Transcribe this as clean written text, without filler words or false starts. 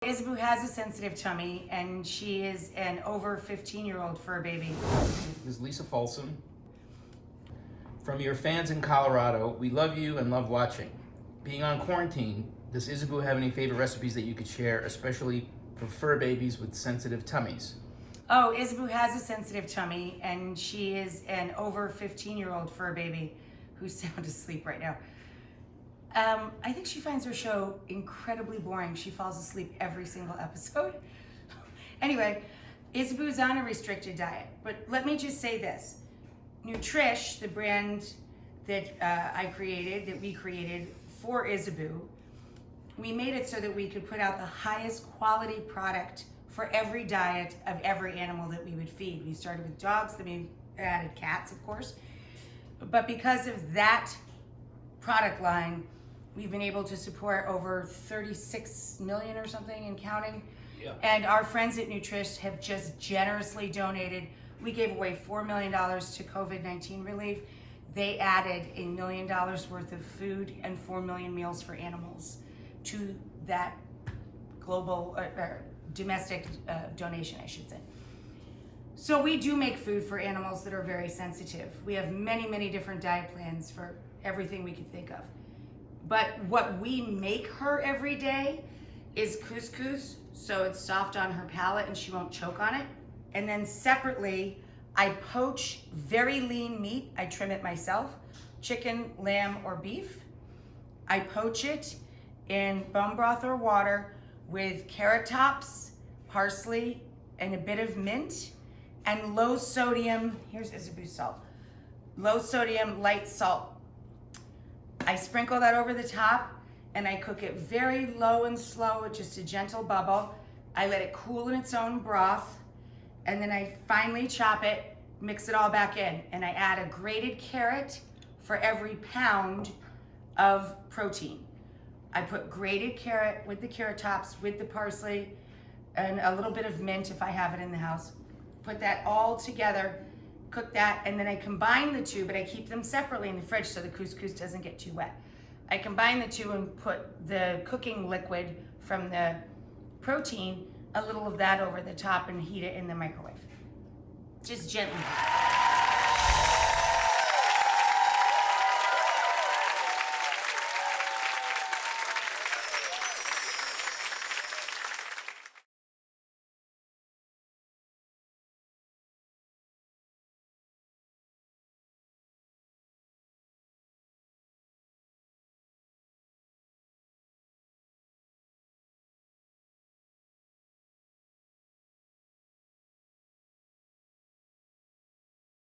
Isaboo has a sensitive tummy, and she is an over 15-year-old fur baby. This is Lisa Folsom. From your fans in Colorado, we love you and love watching. Being on quarantine, does Isaboo have any favorite recipes that you could share, especially for fur babies with sensitive tummies? Oh, Isaboo has a sensitive tummy, and she is an over 15-year-old fur baby who's sound asleep right now. I think she finds her show incredibly boring. She falls asleep every single episode. Anyway, Isaboo's on a restricted diet, but let me just say this. Nutrish, the brand that we created for Isaboo, we made it so that we could put out the highest quality product for every diet of every animal that we would feed. We started with dogs, then we added cats, of course. But because of that product line, we've been able to support over 36 million or something and counting. Yeah. And our friends at Nutrish have just generously donated. We gave away $4 million to COVID-19 relief. They added $1 million worth of food and 4 million meals for animals to that global, domestic donation, I should say. So we do make food for animals that are very sensitive. We have many, many different diet plans for everything we could think of. But what we make her every day is couscous, so it's soft on her palate and she won't choke on it. And then separately, I poach very lean meat. I trim it myself, chicken, lamb, or beef. I poach it in bone broth or water with carrot tops, parsley, and a bit of mint, and low sodium, here's Isaboo salt, low sodium light salt. I sprinkle that over the top and I cook it very low and slow with just a gentle bubble. I let it cool in its own broth, and then I finely chop it, mix it all back in, and I add a grated carrot for every pound of protein. I put grated carrot with the carrot tops, with the parsley, and a little bit of mint if I have it in the house. Put that all together, cook that, and then I combine the two, but I keep them separately in the fridge so the couscous doesn't get too wet. I combine the two and put the cooking liquid from the protein, a little of that over the top, and heat it in the microwave. Just gently.